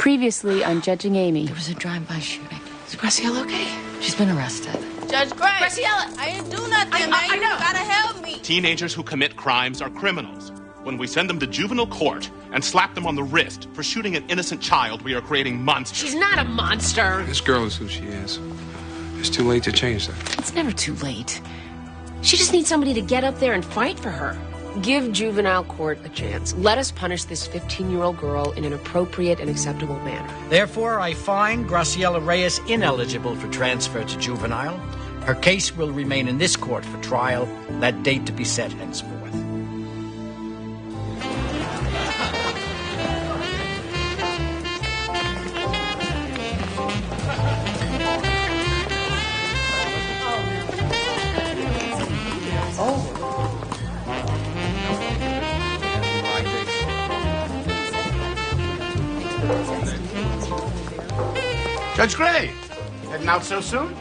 Previously on Judging Amy. There was a drive-by shooting. Is Graciela okay? She's been arrested. Judge Gray. Graciela! I didn't do nothing, man. You gotta help me. Teenagers who commit crimes are criminals. When we send them to juvenile court and slap them on the wrist for shooting an innocent child, we are creating monsters. She's not a monster. This girl is who she is. It's too late to change that. It's never too late. She just needs somebody to get up there and fight for her. Give juvenile court a chance. Let us punish this 15-year-old girl in an appropriate and acceptable manner. Therefore, I find Graciela Reyes ineligible for transfer to juvenile. Her case will remain in this court for trial, that date to be set henceforth. Judge Gray, heading out so soon?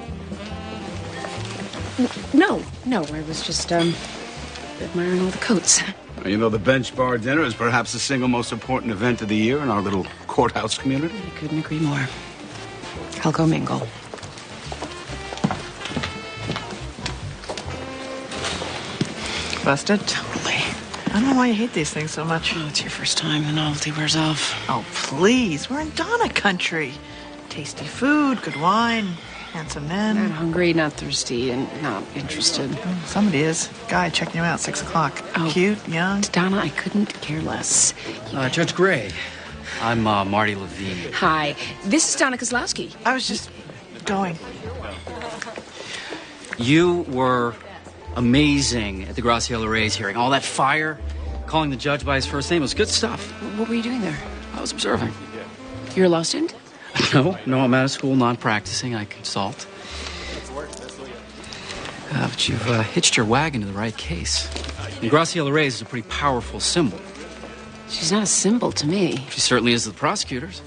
No, I was just, admiring all the coats. You know, the bench bar dinner is perhaps the single most important event of the year in our little courthouse community. I couldn't agree more. I'll go mingle. Busted? Totally. I don't know why you hate these things so much. Oh, it's your first time. The novelty wears off. Oh, please. We're in Donna country. Tasty food, good wine, handsome men. Not hungry, not thirsty, and not interested. Oh, somebody is. Guy checking you out, 6 o'clock. Oh. Cute, young. Donna, I couldn't care less. Judge Gray, I'm Marty Levine. Hi, this is Donna Kozlowski. I was just going. You were amazing at the Graciela Reyes hearing. All that fire, calling the judge by his first name, was good stuff. What were you doing there? I was observing. You're a law student? No, I'm out of school, non-practicing. I consult. But you've hitched your wagon to the right case. And Graciela Reyes is a pretty powerful symbol. She's not a symbol to me. She certainly is to the prosecutors.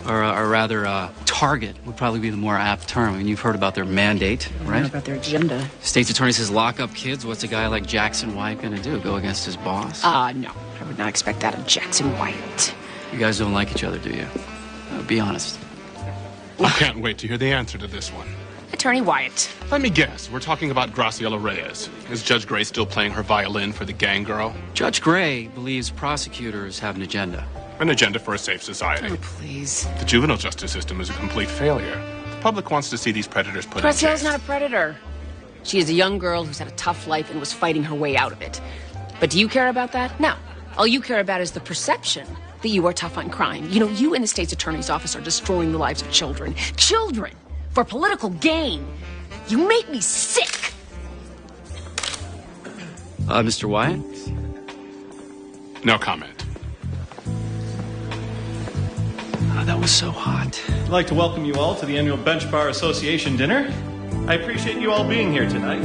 Or rather, target would probably be the more apt term. I mean, you've heard about their mandate, right? I know about their agenda. State's attorney says lock up kids. What's a guy like Jackson White gonna do? Go against his boss? No. I would not expect that of Jackson White. You guys don't like each other, do you? Be honest. I can't wait to hear the answer to this one. Attorney Wyatt. Let me guess. We're talking about Graciela Reyes. Is Judge Gray still playing her violin for the gang girl? Judge Gray believes prosecutors have an agenda. An agenda for a safe society. Oh, please. The juvenile justice system is a complete failure. The public wants to see these predators put in Graciela's jail. not a predator. She is a young girl who's had a tough life and was fighting her way out of it. But do you care about that? No. All you care about is the perception that you are tough on crime. You know, you and the state's attorney's office are destroying the lives of children. Children! For political gain. You make me sick! Mr. Wyatt? No comment. That was so hot. I'd like to welcome you all to the annual Bench Bar Association dinner. I appreciate you all being here tonight.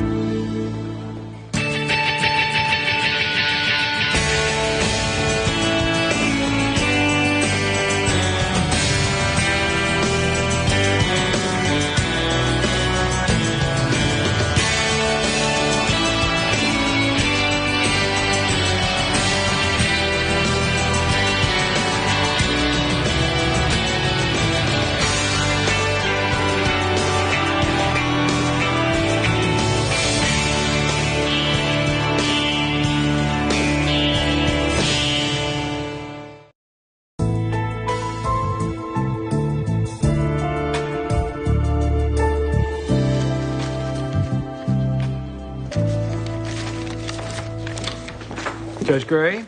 Judge Gray,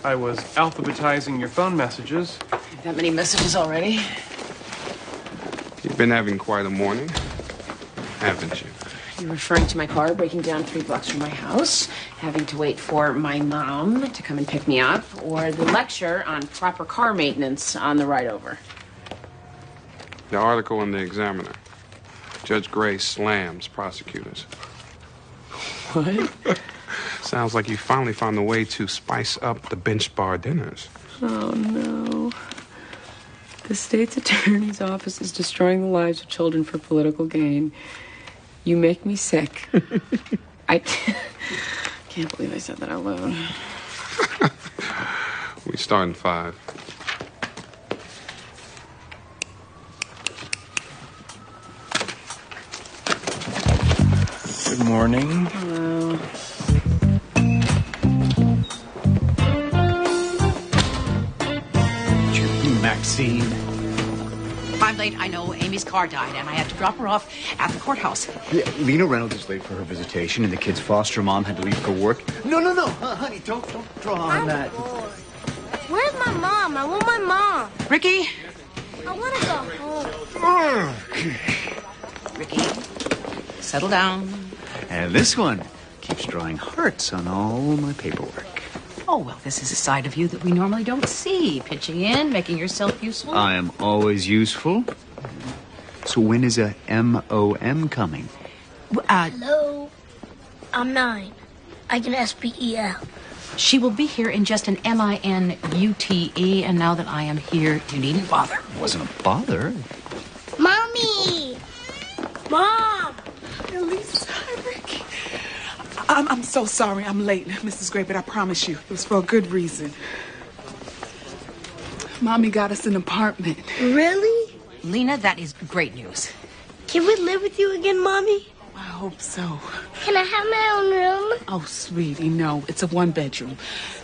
I was alphabetizing your phone messages. That many messages already? You've been having quite a morning, haven't you? You're referring to my car breaking down 3 blocks from my house, having to wait for my mom to come and pick me up, or the lecture on proper car maintenance on the ride over. The article in the Examiner. Judge Gray slams prosecutors. What? Sounds like you finally found a way to spice up the bench bar dinners. Oh, no. The state's attorney's office is destroying the lives of children for political gain. You make me sick. I can't believe I said that out loud. We start in 5. Good morning. Hello. Maxine. I'm late, I know. Amy's car died, and I had to drop her off at the courthouse. Yeah, Lena Reynolds is late for her visitation, and the kid's foster mom had to leave for work. No, honey, don't draw on that. Where's my mom? I want my mom. Ricky? I want to go home. Ricky, settle down. And this one keeps drawing hearts on all my paperwork. Oh, well, this is a side of you that we normally don't see. Pitching in, making yourself useful. I am always useful. So when is a MOM coming? Hello. I'm 9. I can SPEL. She will be here in just an MINUTE, and now that I am here, you needn't bother. It wasn't a bother. Mommy! Mom! Elise, hi, Ricky. I'm so sorry I'm late, Mrs. Gray, but I promise you, it was for a good reason. Mommy got us an apartment. Really? Lena, that is great news. Can we live with you again, Mommy? I hope so. Can I have my own room? Oh, sweetie, no. It's a 1-bedroom.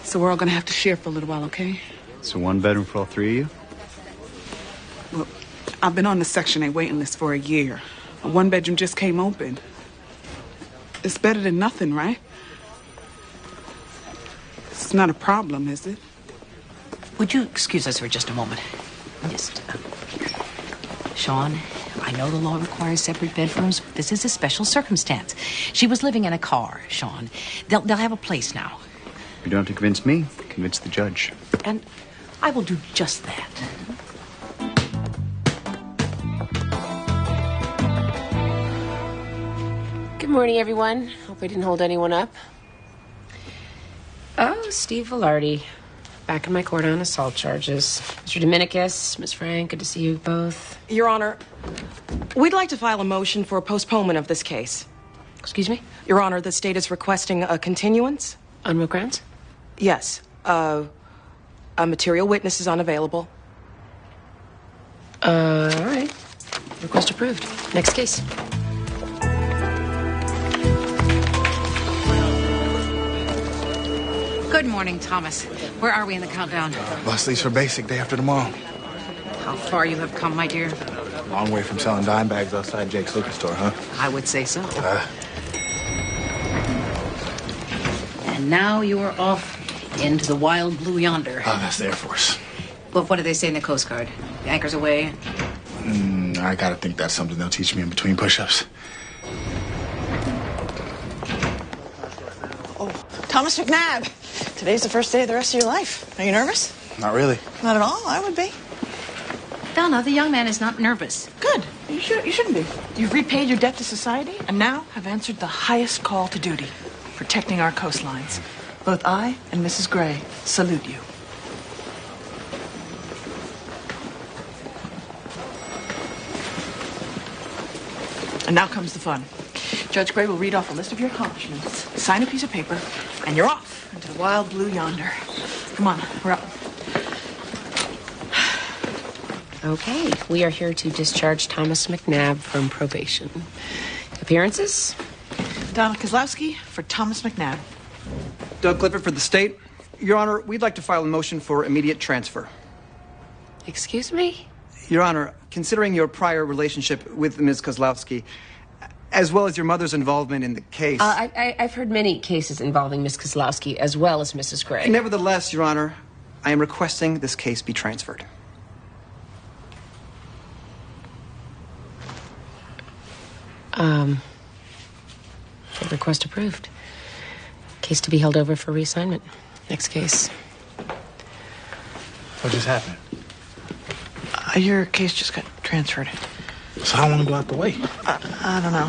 So we're all going to have to share for a little while, okay? So 1 bedroom for all 3 of you? Well, I've been on the Section 8 waiting list for a year. A 1-bedroom just came open. It's better than nothing, right? It's not a problem, is it? Would you excuse us for just a moment? Sean, I know the law requires separate bedrooms, but this is a special circumstance. She was living in a car, Sean. They'll have a place now. You don't have to convince me. Convince the judge. And I will do just that. Good morning, everyone. Hope I didn't hold anyone up. Oh, Steve Velarde. Back in my court on assault charges. Mr. Dominicus, Miss Frank, good to see you both. Your Honor, we'd like to file a motion for a postponement of this case. Excuse me? Your Honor, the state is requesting a continuance. On what grounds? Yes. A material witness is unavailable. All right. Request approved. Next case. Good morning, Thomas. Where are we in the countdown? Bus leaves for basic day after tomorrow. How far you have come, my dear. Long way from selling dime bags outside Jake's liquor store, huh? I would say so. And now you are off into the wild blue yonder. Oh, that's the Air Force. Well, what do they say in the Coast Guard? The anchor's away? I gotta think that's something they'll teach me in between push-ups. Oh, Thomas McNabb. Today's the first day of the rest of your life. Are you nervous? Not really. Not at all. I would be. Donna, the young man is not nervous. Good. You shouldn't be. You've repaid your debt to society and now have answered the highest call to duty, protecting our coastlines. Both I and Mrs. Gray salute you. And now comes the fun. Judge Gray will read off a list of your accomplishments, sign a piece of paper, and you're off into the wild blue yonder. Come on, we're up. Okay, we are here to discharge Thomas McNabb from probation. Appearances? Donna Kozlowski for Thomas McNabb. Doug Clifford for the state. Your Honor, we'd like to file a motion for immediate transfer. Excuse me? Your Honor, considering your prior relationship with Ms. Kozlowski, as well as your mother's involvement in the case... I've heard many cases involving Miss Kozlowski as well as Mrs. Gray. Nevertheless, Your Honor, I am requesting this case be transferred. Request approved. Case to be held over for reassignment. Next case. What just happened? Your case just got transferred. So how long do I have to wait? I don't know.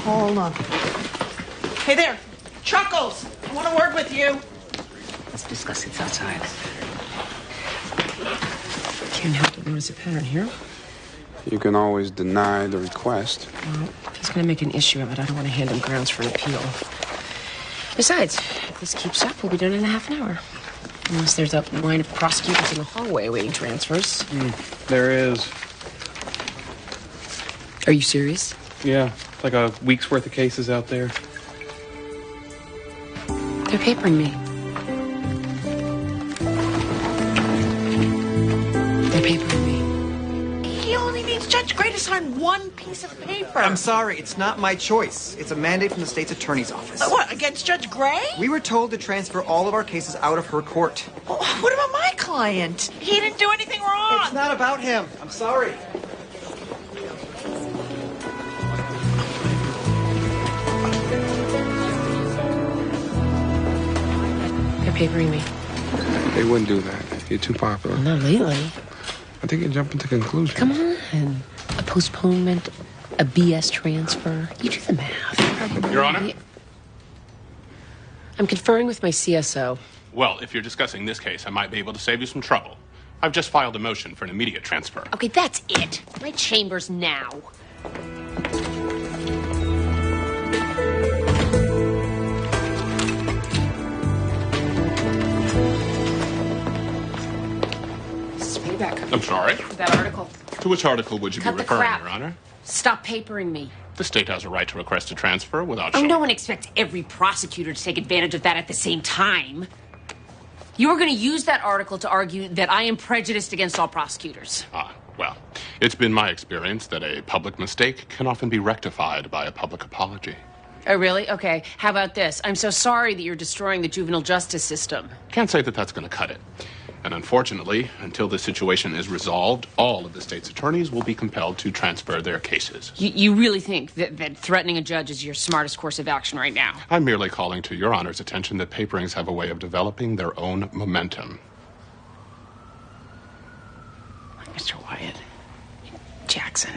Hold on. Hey there, Chuckles. I want a word with you. Let's discuss it outside. Can't help but notice a pattern here. You can always deny the request. Well, if he's going to make an issue of it, I don't want to hand him grounds for an appeal. Besides, if this keeps up, we'll be done in a half an hour. Unless there's a line of prosecutors in the hallway awaiting transfers. There is. Are you serious? Yeah, it's like a week's worth of cases out there. They're papering me. They're papering me. He only needs Judge Gray to sign one piece of paper. I'm sorry, it's not my choice. It's a mandate from the state's attorney's office. What, against Judge Gray? We were told to transfer all of our cases out of her court. What about my client? He didn't do anything wrong. It's not about him. I'm sorry. They're papering me. They wouldn't do that. You're too popular. Not lately. I think you're jumping to conclusions. Come on. A postponement, a BS transfer. You do the math. Your Honor? I'm conferring with my CSO. Well, if you're discussing this case, I might be able to save you some trouble. I've just filed a motion for an immediate transfer. Okay, that's it. My chambers now. Payback. I'm sorry? That article. To which article would you Cut be the referring, crap. Your Honor? Stop papering me. The state has a right to request a transfer without Oh, showing... no one expects every prosecutor to take advantage of that at the same time. You are going to use that article to argue that I am prejudiced against all prosecutors. Well, it's been my experience that a public mistake can often be rectified by a public apology. Oh, really? Okay. How about this? I'm so sorry that you're destroying the juvenile justice system. Can't say that that's going to cut it. And unfortunately, until this situation is resolved, all of the state's attorneys will be compelled to transfer their cases. You really think that threatening a judge is your smartest course of action right now? I'm merely calling to Your Honor's attention that paperings have a way of developing their own momentum. Mr. Wyatt, Jackson,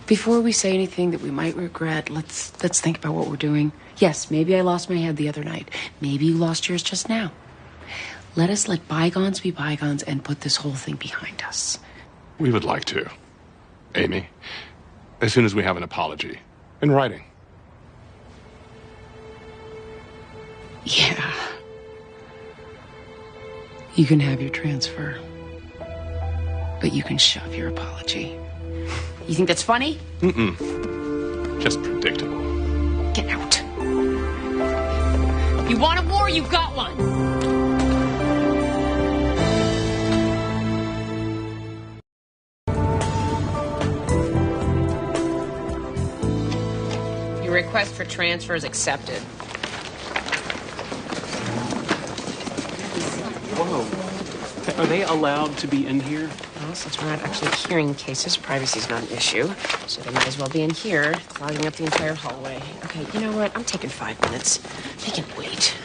before we say anything that we might regret, let's think about what we're doing. Yes, maybe I lost my head the other night. Maybe you lost yours just now. Let us let bygones be bygones and put this whole thing behind us. We would like to, Amy, as soon as we have an apology in writing. Yeah. You can have your transfer, but you can shove your apology. You think that's funny? Mm-mm. Just predictable. Get out. You want a war? You've got one. Your request for transfer is accepted. Whoa. Are they allowed to be in here? Well, since we're not actually hearing cases, privacy's not an issue. So they might as well be in here, clogging up the entire hallway. Okay, you know what? I'm taking 5 minutes. They can wait.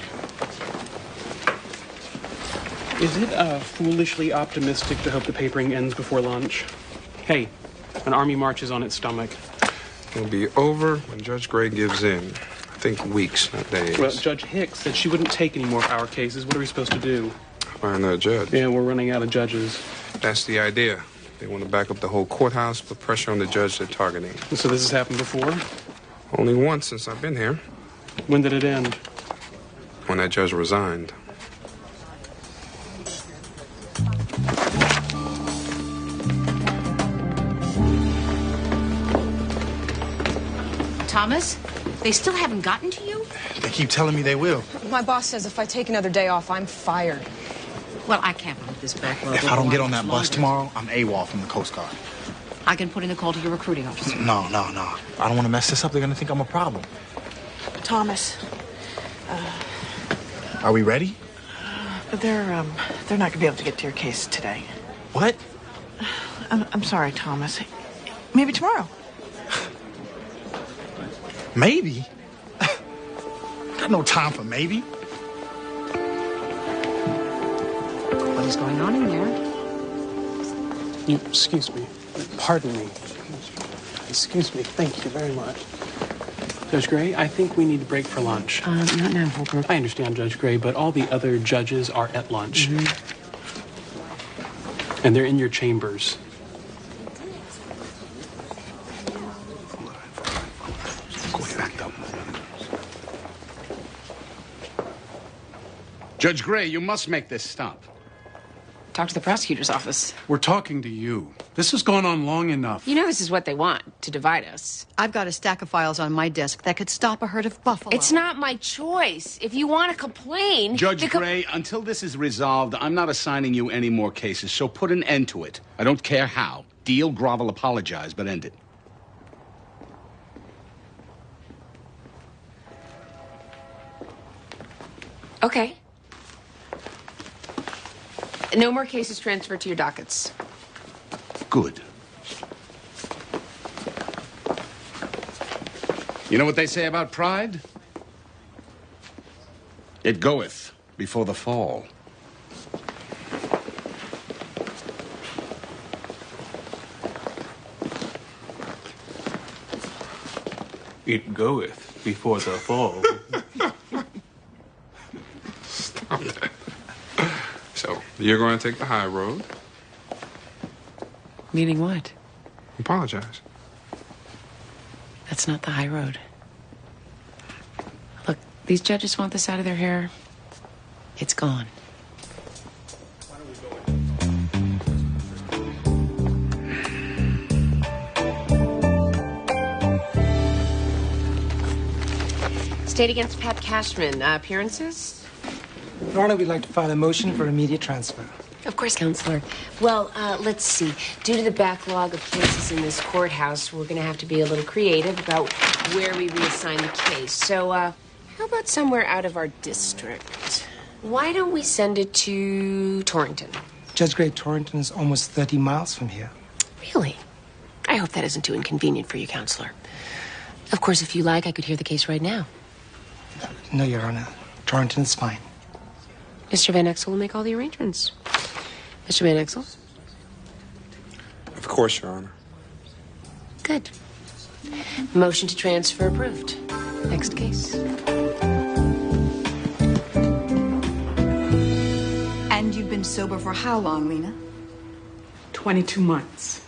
Is it foolishly optimistic to hope the papering ends before lunch? Hey, an army marches on its stomach. It'll be over when Judge Gray gives in. I think weeks, not days. Well, Judge Hicks said she wouldn't take any more of our cases. What are we supposed to do? Find another judge. Yeah, we're running out of judges. That's the idea. They want to back up the whole courthouse, put pressure on the judge they're targeting. So this has happened before? Only once since I've been here. When did it end? When that judge resigned. Thomas, they still haven't gotten to you? They keep telling me they will. My boss says if I take another day off, I'm fired. Well, I can't hold this backlog. If I don't get on that bus tomorrow, I'm AWOL from the Coast Guard. I can put in a call to your recruiting officer. No. I don't want to mess this up. They're going to think I'm a problem. Thomas. Are we ready? They're not going to be able to get to your case today. What? I'm sorry, Thomas. Maybe tomorrow. Maybe? Got no time for maybe. What is going on in there? Excuse me. Pardon me. Excuse me. Thank you very much. Judge Gray, I think we need to break for lunch. Not now, Holbrook. I understand, Judge Gray, but all the other judges are at lunch. Mm-hmm. And they're in your chambers. Judge Gray, you must make this stop. Talk to the prosecutor's office. We're talking to you. This has gone on long enough. You know this is what they want, to divide us. I've got a stack of files on my desk that could stop a herd of buffalo. It's not my choice. If you want to complain... Judge Gray, until this is resolved, I'm not assigning you any more cases, so put an end to it. I don't care how. Deal, grovel, apologize, but end it. Okay. No more cases transferred to your dockets. Good. You know what they say about pride? It goeth before the fall. It goeth before the fall. Stop that. So, you're going to take the high road? Meaning what? Apologize. That's not the high road. Look, these judges want this out of their hair. It's gone. State against Pat Cashman. Appearances? Your Honor, we'd like to file a motion for immediate transfer. Of course, Counselor. Well, let's see. Due to the backlog of cases in this courthouse, we're going to have to be a little creative about where we reassign the case. So, how about somewhere out of our district? Why don't we send it to Torrington? Judge Gray, Torrington is almost 30 miles from here. Really? I hope that isn't too inconvenient for you, Counselor. Of course, if you like, I could hear the case right now. No, Your Honor. Torrington is fine. Mr. Van Exel will make all the arrangements. Mr. Van Exel? Of course, Your Honor. Good. Motion to transfer approved. Next case. And you've been sober for how long, Lena? 22 months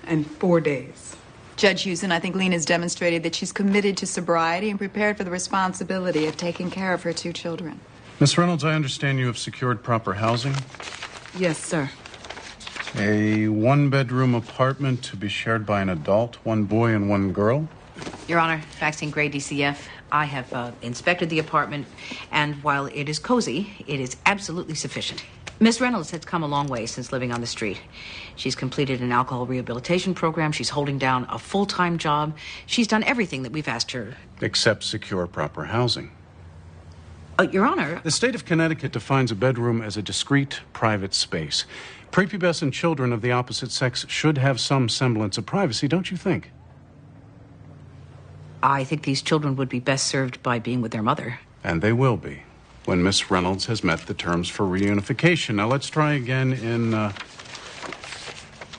and 4 days. Judge Houston, I think Lena's demonstrated that she's committed to sobriety and prepared for the responsibility of taking care of her 2 children. Miss Reynolds, I understand you have secured proper housing. Yes, sir. A 1-bedroom apartment to be shared by an adult, 1 boy and 1 girl. Your Honor, faxing Gray DCF. I have inspected the apartment, and while it is cozy, it is absolutely sufficient. Miss Reynolds has come a long way since living on the street. She's completed an alcohol rehabilitation program. She's holding down a full-time job. She's done everything that we've asked her. Except secure proper housing. Your Honor... The state of Connecticut defines a bedroom as a discrete, private space. Prepubescent children of the opposite sex should have some semblance of privacy, don't you think? I think these children would be best served by being with their mother. And they will be, when Miss Reynolds has met the terms for reunification. Now, let's try again in,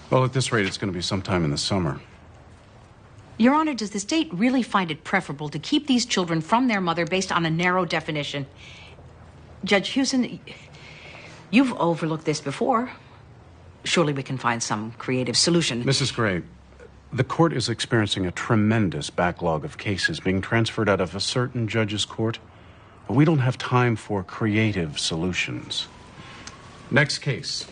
well, at this rate, it's going to be sometime in the summer. Your Honor, does the state really find it preferable to keep these children from their mother based on a narrow definition? Judge Houston, you've overlooked this before. Surely we can find some creative solution. Mrs. Gray, the court is experiencing a tremendous backlog of cases being transferred out of a certain judge's court. We don't have time for creative solutions. Next case.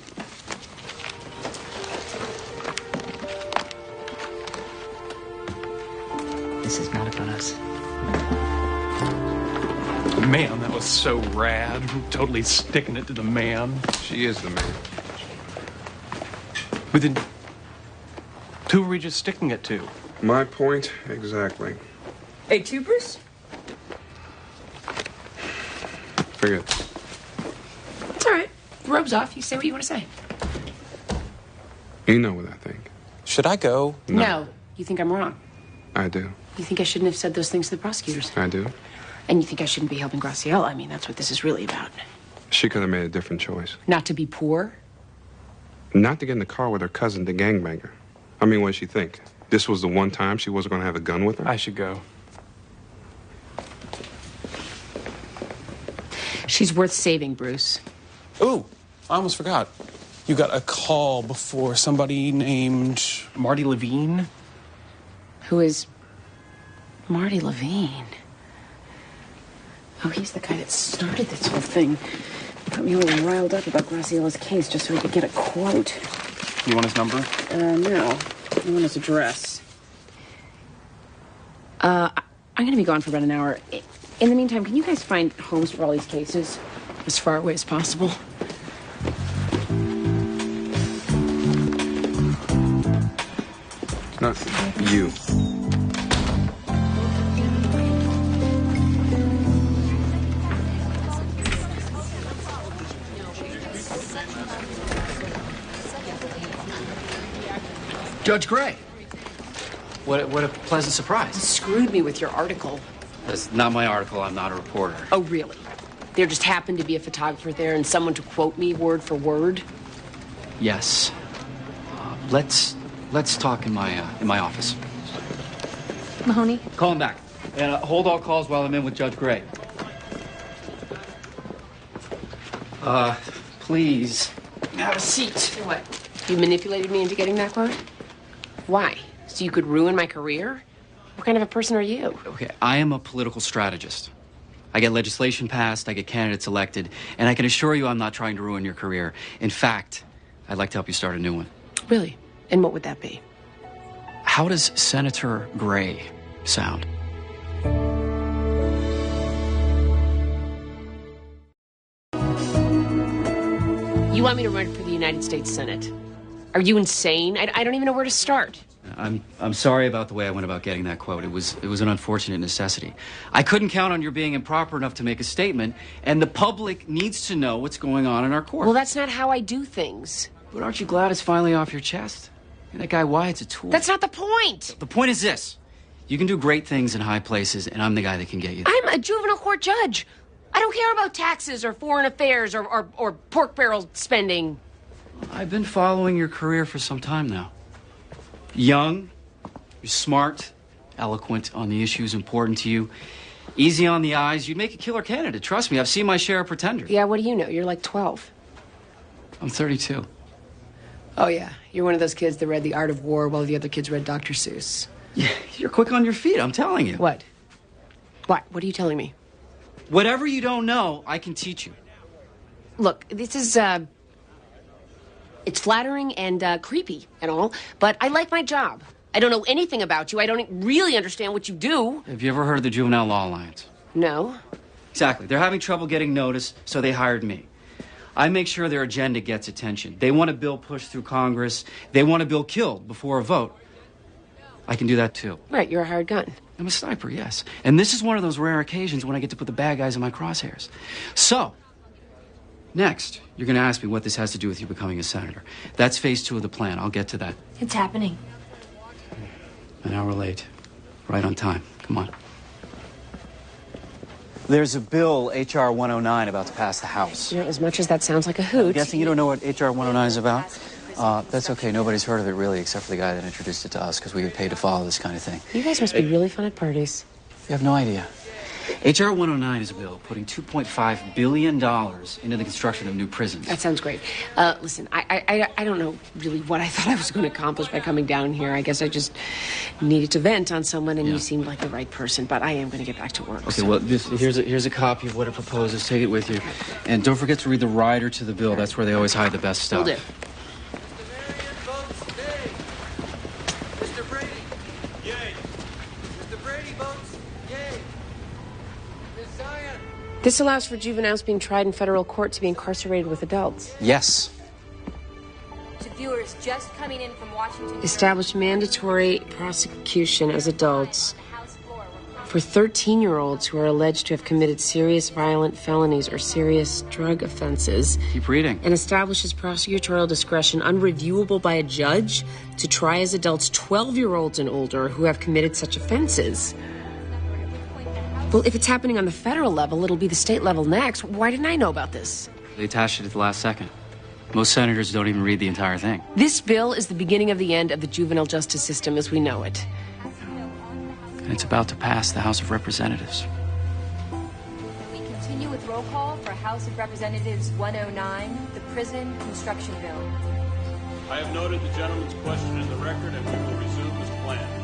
This is not about us. Man, that was so rad. Totally sticking it to the man. She is the man. But then, who were we just sticking it to? My point exactly. Hey, Tubers? Forget it. It's all right. The robe's off. You say what you want to say. You know what I think. Should I go? No. You think I'm wrong? I do. You think I shouldn't have said those things to the prosecutors? I do. And you think I shouldn't be helping Graciela? I mean, that's what this is really about. She could have made a different choice. Not to be poor? Not to get in the car with her cousin, the gangbanger. I mean, what did she think? This was the one time she wasn't going to have a gun with her? I should go. She's worth saving, Bruce. Ooh, I almost forgot. You got a call before somebody named... Marty Levine? Who is Marty Levine? Oh, he's the guy that started this whole thing. Got me all riled up about Graciella's case just so he could get a quote. You want his number? No. I want his address. I'm going to be gone for about an hour. In the meantime, can you guys find homes for all these cases as far away as possible? Not you. Judge Gray. What a pleasant surprise. You screwed me with your article. That's not my article. I'm not a reporter. Oh, really? There just happened to be a photographer there and someone to quote me word for word? Yes. Let's talk in my office. Mahoney? Call him back. And hold all calls while I'm in with Judge Gray. Please. Have a seat. What? You manipulated me into getting that quote? Why? So you could ruin my career? What kind of a person are you? Okay, I am a political strategist. I get legislation passed, I get candidates elected, and I can assure you I'm not trying to ruin your career. In fact, I'd like to help you start a new one. Really? And what would that be? How does Senator Gray sound? You want me to run for the United States Senate? Are you insane? I don't even know where to start. I'm sorry about the way I went about getting that quote. It was an unfortunate necessity. I couldn't count on your being improper enough to make a statement, and the public needs to know what's going on in our court. Well, that's not how I do things. But aren't you glad it's finally off your chest? And that guy Wyatt's a tool. That's not the point. The point is this. You can do great things in high places, and I'm the guy that can get you there. I'm a juvenile court judge. I don't care about taxes or foreign affairs or pork barrel spending. I've been following your career for some time now. Young, you're smart, eloquent on the issues important to you, easy on the eyes. You'd make a killer candidate. Trust me, I've seen my share of pretenders. Yeah, what do you know? You're like 12. I'm 32. Oh, yeah. You're one of those kids that read The Art of War while the other kids read Dr. Seuss. Yeah, you're quick on your feet, I'm telling you. What? What? What are you telling me? Whatever you don't know, I can teach you. Look, this is, it's flattering and creepy and all, but I like my job. I don't know anything about you. I don't really understand what you do. Have you ever heard of the Juvenile Law Alliance? No. Exactly. They're having trouble getting notice, so they hired me. I make sure their agenda gets attention. They want a bill pushed through Congress. They want a bill killed before a vote. I can do that, too. Right, you're a hired gun. I'm a sniper, yes. And this is one of those rare occasions when I get to put the bad guys in my crosshairs. So, next, you're going to ask me what this has to do with you becoming a senator. That's phase 2 of the plan. I'll get to that. It's happening. An hour late. Right on time. Come on. There's a bill, H.R. 109, about to pass the House. You know, as much as that sounds like a hoot. I'm guessing you don't know what H.R. 109 is about? That's okay. Nobody's heard of it, really, except for the guy that introduced it to us, because we get paid to follow this kind of thing. You guys must be really fun at parties. You have no idea. H.R. 109 is a bill putting $2.5 billion into the construction of new prisons. That sounds great. Listen, I don't know really what I thought I was going to accomplish by coming down here. I guess I just needed to vent on someone, and you seemed like the right person. But I am going to get back to work. Okay, so. well, here's a copy of what it proposes. Take it with you. And don't forget to read the rider to the bill. That's where they always hide the best stuff. Will do. This allows for juveniles being tried in federal court to be incarcerated with adults. Yes. To viewers just coming in from Washington. Establish mandatory prosecution as adults for 13-year-olds who are alleged to have committed serious violent felonies or serious drug offenses. Keep reading. And establishes prosecutorial discretion unreviewable by a judge to try as adults 12-year-olds and older who have committed such offenses. Well, if it's happening on the federal level, it'll be the state level next. Why didn't I know about this? They attached it at the last second. Most senators don't even read the entire thing. This bill is the beginning of the end of the juvenile justice system as we know it. And it's about to pass the House of Representatives. We continue with roll call for House of Representatives 109, the prison construction bill. I have noted the gentleman's question in the record, and we will resume as planned.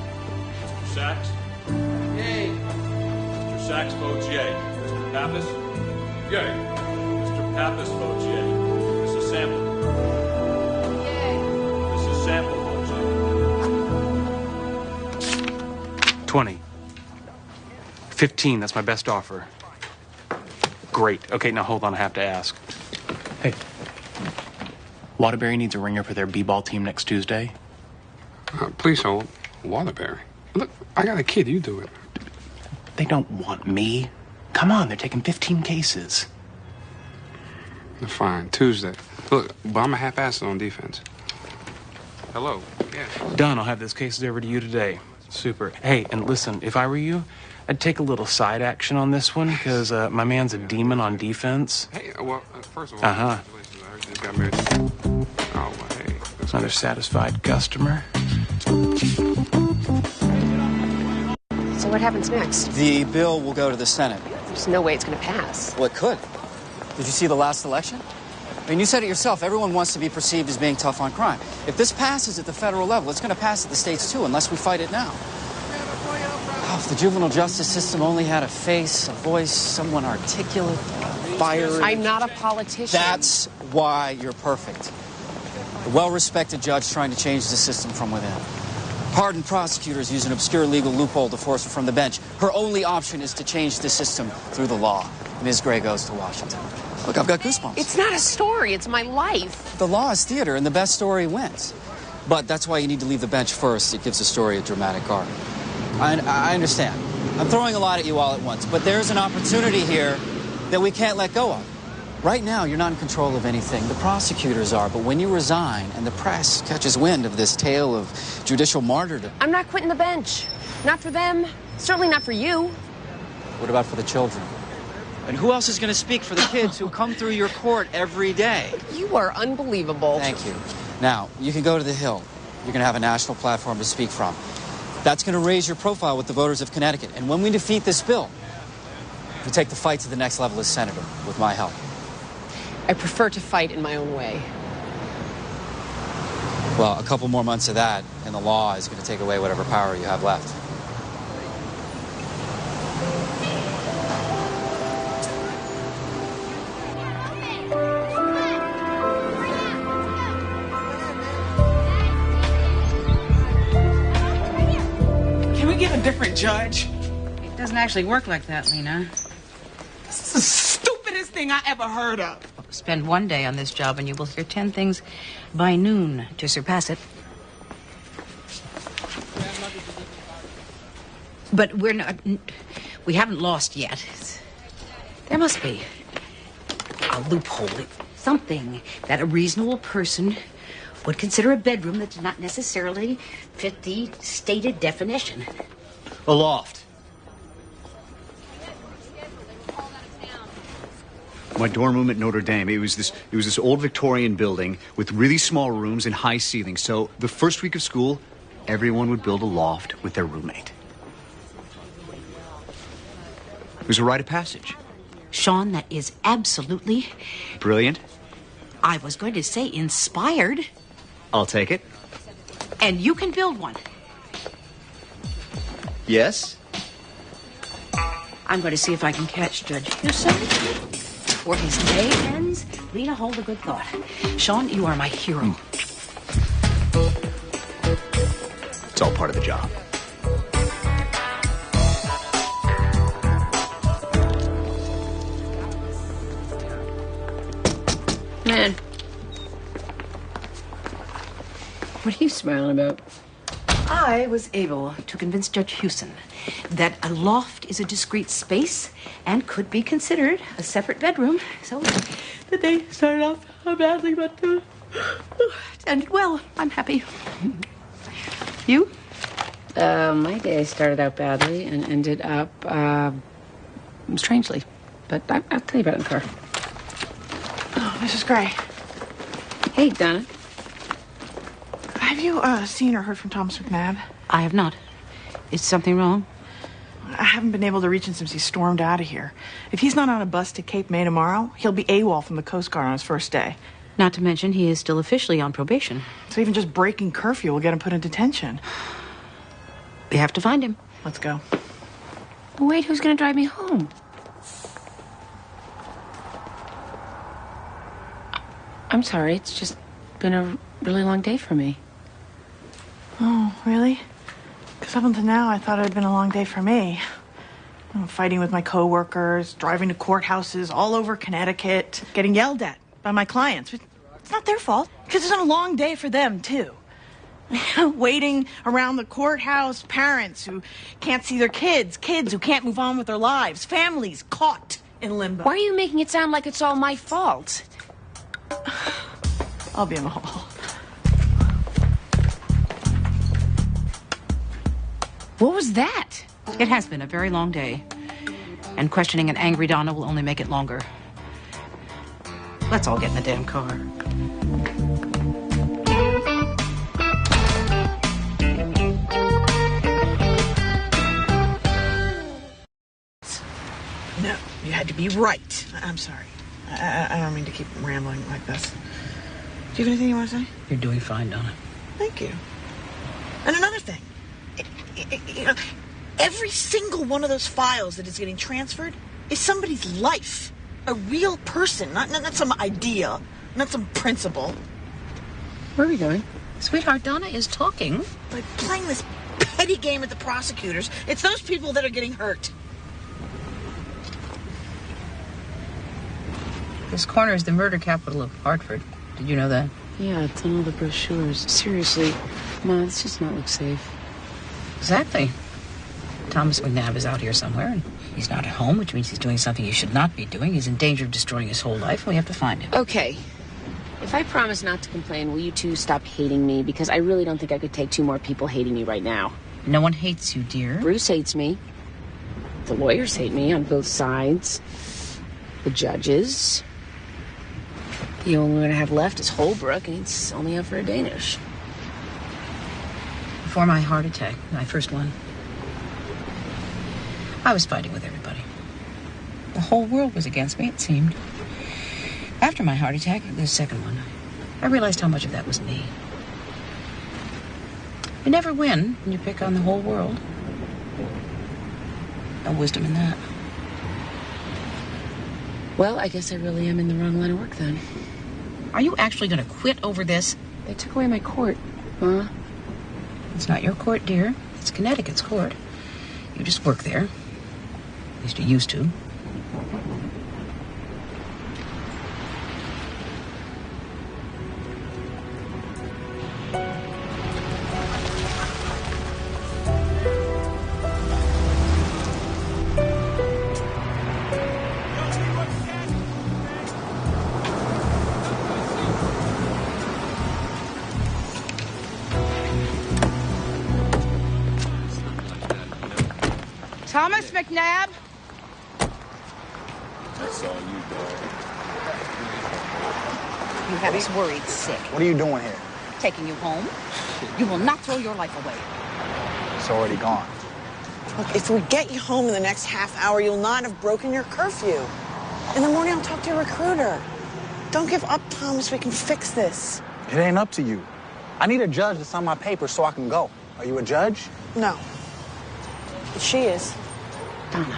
Mr. Sachs? Yay. Mr. Sachs votes yea. Mr. Pappas? Yay. Mr. Half this vote, yay. This is sample. Yay. This is sample vote, yay. 20. 15, that's my best offer. Great. Okay, now hold on, I have to ask. Hey, Waterbury needs a ringer for their b-ball team next Tuesday. Please hold. Waterbury? Look, I got a kid. You do it. They don't want me. Come on, they're taking 15 cases. Fine, Tuesday. Look, but I'm a half-assed on defense. Hello? Yeah. Done, I'll have those cases over to you today. Super. Hey, and listen, if I were you, I'd take a little side action on this one, because my man's a demon on defense. Hey, well, first of all, congratulations. I heard you just got married. Oh, well, hey. Another satisfied customer. So what happens next? The bill will go to the Senate. There's no way it's going to pass. Well, it could. Did you see the last election? I mean, you said it yourself. Everyone wants to be perceived as being tough on crime. If this passes at the federal level, it's going to pass at the states, too, unless we fight it now. Oh, if the juvenile justice system only had a face, a voice, someone articulate, fiery. I'm not a politician. That's why you're perfect. A well-respected judge trying to change the system from within. Hardened prosecutors use an obscure legal loophole to force her from the bench. Her only option is to change the system through the law. Ms. Gray goes to Washington. Look, I've got goosebumps. It's not a story. It's my life. The law is theater, and the best story wins. But that's why you need to leave the bench first. It gives the story a dramatic arc. I understand. I'm throwing a lot at you all at once, but there's an opportunity here that we can't let go of. Right now, you're not in control of anything. The prosecutors are, but when you resign and the press catches wind of this tale of judicial martyrdom... I'm not quitting the bench. Not for them. Certainly not for you. What about for the children? And who else is going to speak for the kids who come through your court every day? You are unbelievable. Thank you. Now, you can go to the Hill. You're going to have a national platform to speak from. That's going to raise your profile with the voters of Connecticut. And when we defeat this bill, we take the fight to the next level as senator with my help. I prefer to fight in my own way. Well, a couple more months of that, and the law is going to take away whatever power you have left. Can we get a different judge? It doesn't actually work like that, Lena. This is the stupidest thing I ever heard of. Spend one day on this job and you will hear 10 things by noon to surpass it. But we haven't lost yet. There must be a loophole, something that a reasonable person would consider a bedroom that does not necessarily fit the stated definition. A loft. My dorm room at Notre Dame, it was this old Victorian building with really small rooms and high ceilings. So the first week of school, everyone would build a loft with their roommate. It was a rite of passage. Sean, that is absolutely... Brilliant. I was going to say inspired. I'll take it. And you can build one. Yes? I'm going to see if I can catch Judge Houston before his day ends. Lena, hold a good thought. Sean, you are my hero. It's all part of the job. Man. What are you smiling about? I was able to convince Judge Houston that a loft is a discrete space and could be considered a separate bedroom. So the day started off badly, but it ended well. I'm happy. You? My day started out badly and ended up strangely. But I'll tell you about it in the car. Oh, Mrs. Gray. Hey, Donna. Have you seen or heard from Thomas McNabb? I have not. Is something wrong? I haven't been able to reach him since he stormed out of here. If he's not on a bus to Cape May tomorrow, he'll be AWOL from the Coast Guard on his first day. Not to mention he is still officially on probation. So even just breaking curfew will get him put in detention. We have to find him. Let's go. Wait, who's going to drive me home? I'm sorry. It's just been a really long day for me. Oh, really? Because up until now, I thought it had been a long day for me. Fighting with my coworkers, driving to courthouses all over Connecticut, getting yelled at by my clients. It's not their fault, because it's been a long day for them, too. Waiting around the courthouse, parents who can't see their kids who can't move on with their lives, families caught in limbo. Why are you making it sound like it's all my fault? I'll be in the hall. What was that? It has been a very long day. And questioning an angry Donna will only make it longer. Let's all get in the damn car. No, you had to be right. I'm sorry. I don't mean to keep rambling like this. Do you have anything you want to say? You're doing fine, Donna. Thank you. And another thing. You know, every single one of those files that is getting transferred is somebody's life. A real person, not some idea, not some principle. Where are we going? Sweetheart, Donna is talking. By playing this petty game with the prosecutors, it's those people that are getting hurt. This corner is the murder capital of Hartford. Did you know that? Yeah, it's on all the brochures. Seriously, Ma, this does not look safe. Exactly. Thomas McNabb is out here somewhere, and he's not at home, which means he's doing something he should not be doing. He's in danger of destroying his whole life, and we have to find him. Okay. If I promise not to complain, will you two stop hating me? Because I really don't think I could take 2 more people hating me right now. No one hates you, dear. Bruce hates me. The lawyers hate me on both sides. The judges. The only one I have left is Holbrook, and he's only out for a Danish. Before my heart attack, my first one, I was fighting with everybody. The whole world was against me, it seemed. After my heart attack, the second one, I realized how much of that was me. You never win when you pick on the whole world. No wisdom in that. Well, I guess I really am in the wrong line of work then. Are you actually going to quit over this? They took away my court, Ma. It's not your court, dear. It's Connecticut's court. You just work there. At least you used to. Thomas McNabb? That's all you, dog. You have us worried sick. What are you doing here? Taking you home. You will not throw your life away. It's already gone. Look, if we get you home in the next half hour, you'll not have broken your curfew. In the morning, I'll talk to your recruiter. Don't give up, Thomas. We can fix this. It ain't up to you. I need a judge to sign my papers so I can go. Are you a judge? No. But she is. Donna.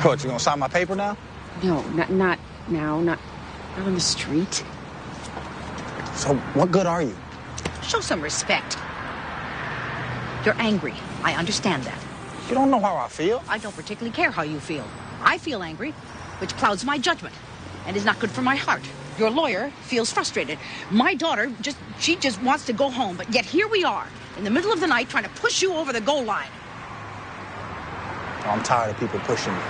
What, you gonna sign my paper now? No, not now. Not on the street. So what good are you? Show some respect. You're angry. I understand that. You don't know how I feel. I don't particularly care how you feel. I feel angry, which clouds my judgment and is not good for my heart. Your lawyer feels frustrated. My daughter she just wants to go home, but yet here we are in the middle of the night trying to push you over the goal line. I'm tired of people pushing me.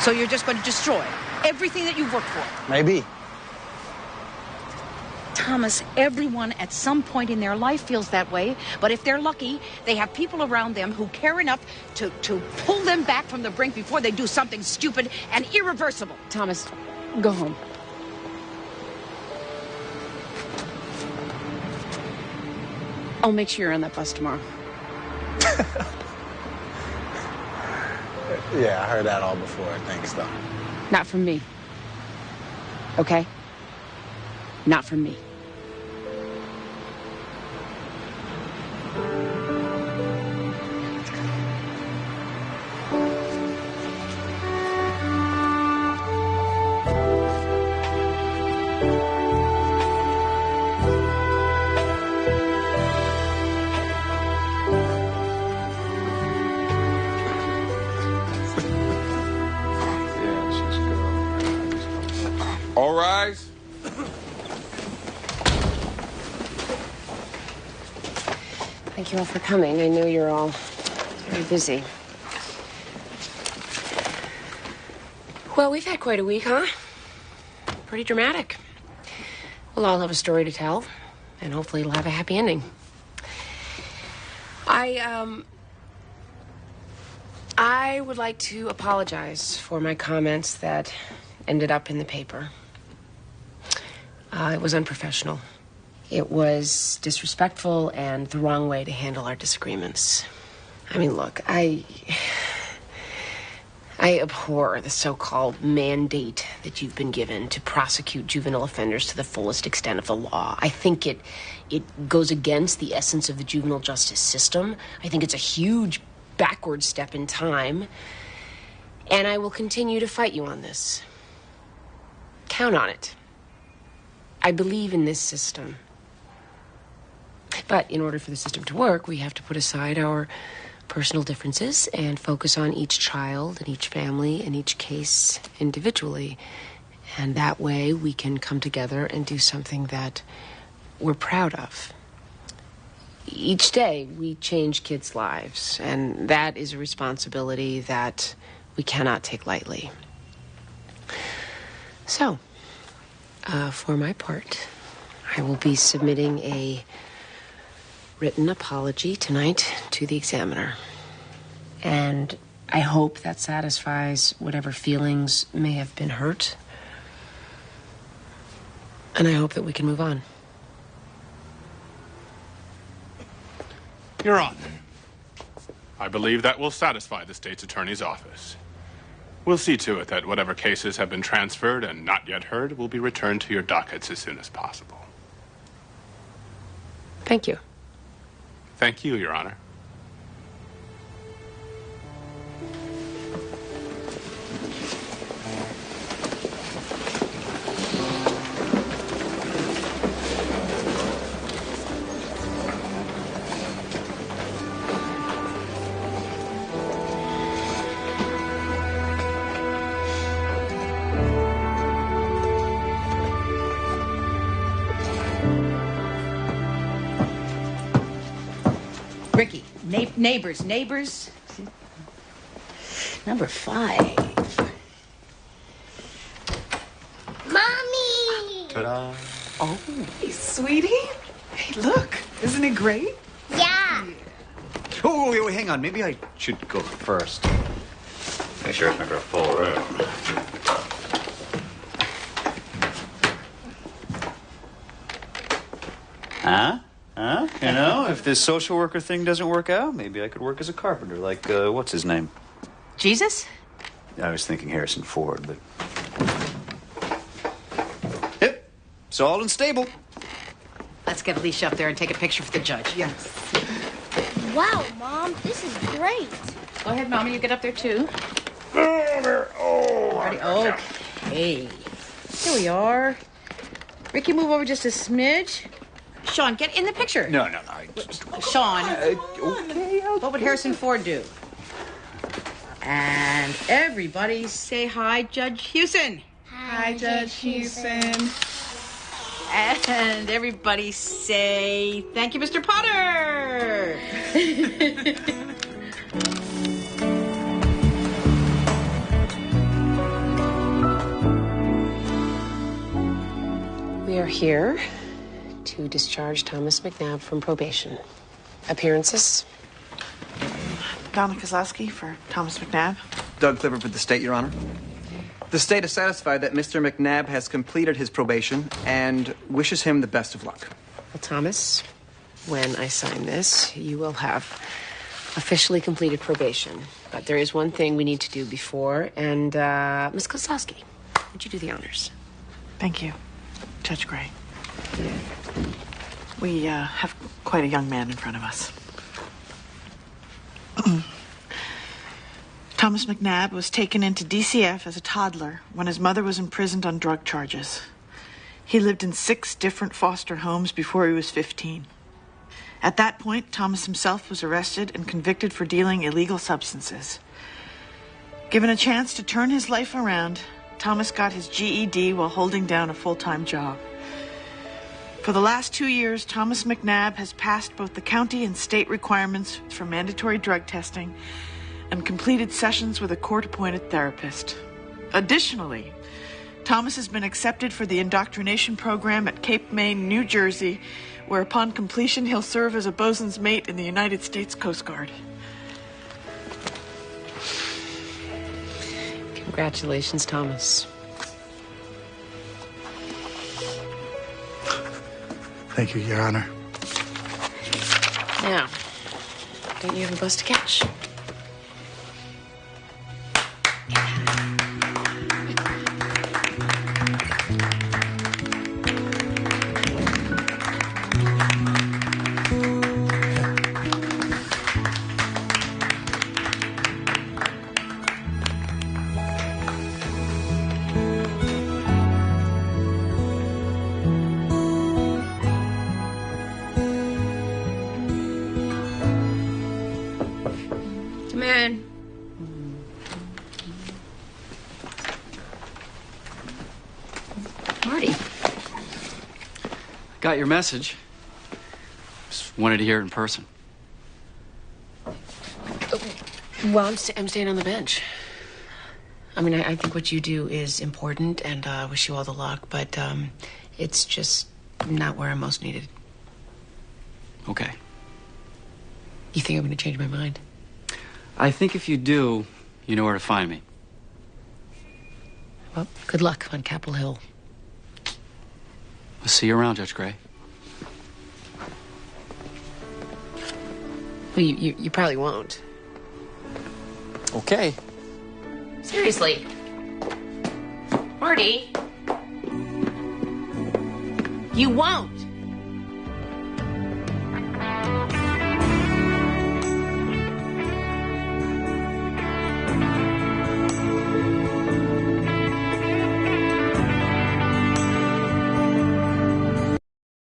So you're just going to destroy everything that you've worked for? Maybe. Thomas, everyone at some point in their life feels that way, but if they're lucky, they have people around them who care enough to pull them back from the brink before they do something stupid and irreversible. Thomas, go home. I'll make sure you're on that bus tomorrow. Yeah, I heard that all before. Thanks, though. Not from me. Okay? Not from me. Thank you all for coming. I know you're all very busy. Well, we've had quite a week, huh? Pretty dramatic. We'll all have a story to tell, and hopefully it'll have a happy ending. I would like to apologize for my comments that ended up in the paper. It was unprofessional. It was disrespectful and the wrong way to handle our disagreements. I mean, look, I abhor the so-called mandate that you've been given to prosecute juvenile offenders to the fullest extent of the law. I think it goes against the essence of the juvenile justice system. I think it's a huge backward step in time. And I will continue to fight you on this. Count on it. I believe in this system. But in order for the system to work, we have to put aside our personal differences and focus on each child and each family and each case individually. And that way we can come together and do something that we're proud of. Each day we change kids' lives, and that is a responsibility that we cannot take lightly. So, for my part, I will be submitting a written apology tonight to the examiner. And I hope that satisfies whatever feelings may have been hurt. And I hope that we can move on. Your Honor, I believe that will satisfy the state's attorney's office. We'll see to it that whatever cases have been transferred and not yet heard will be returned to your dockets as soon as possible. Thank you. Thank you, Your Honor. Ricky, neighbors. Number 5. Mommy! Ta-da. Oh, hey, sweetie. Hey, look. Isn't it great? Yeah. Oh, wait, hang on. Maybe I should go first. Make sure it's not gonna fall around. Huh? You know, if this social worker thing doesn't work out, maybe I could work as a carpenter, like, what's his name? Jesus? I was thinking Harrison Ford, but... Yep, solid and stable. Let's get Alicia up there and take a picture for the judge. Yes. Wow, Mom, this is great. Go ahead, Mama, you get up there, too. Oh, Ready? Okay. Here we are. Ricky, move over just a smidge. Sean, get in the picture. No. Sean. Okay. What would Harrison Ford do? And everybody say hi, Judge Hewson. Hi, Judge Hewson. And everybody say thank you, Mr. Potter. We are here to discharge Thomas McNabb from probation. Appearances? Donna Kozlowski for Thomas McNabb. Doug Clifford for the state, Your Honor. The state is satisfied that Mr. McNabb has completed his probation and wishes him the best of luck. Well, Thomas, when I sign this, you will have officially completed probation. But there is one thing we need to do before, and Ms. Kozlowski, would you do the honors? Thank you, Judge Gray. We have quite a young man in front of us. Thomas McNabb was taken into DCF as a toddler when his mother was imprisoned on drug charges. He lived in 6 different foster homes before he was 15. At that point, Thomas himself was arrested and convicted for dealing illegal substances. Given a chance to turn his life around, Thomas got his GED while holding down a full-time job. For the last 2 years, Thomas McNabb has passed both the county and state requirements for mandatory drug testing and completed sessions with a court-appointed therapist. Additionally, Thomas has been accepted for the indoctrination program at Cape May, New Jersey, where upon completion he'll serve as a bosun's mate in the United States Coast Guard. Congratulations, Thomas. Thank you, Your Honor. Now, don't you have a bus to catch? Come in. Marty. Got your message. Just wanted to hear it in person. Well, I'm staying on the bench. I mean, I think what you do is important, and I wish you all the luck, but it's just not where I'm most needed. Okay. You think I'm going to change my mind? I think if you do, you know where to find me. Well, good luck on Capitol Hill. I'll see you around, Judge Gray. Well, you probably won't. Okay. Seriously. Marty. You won't.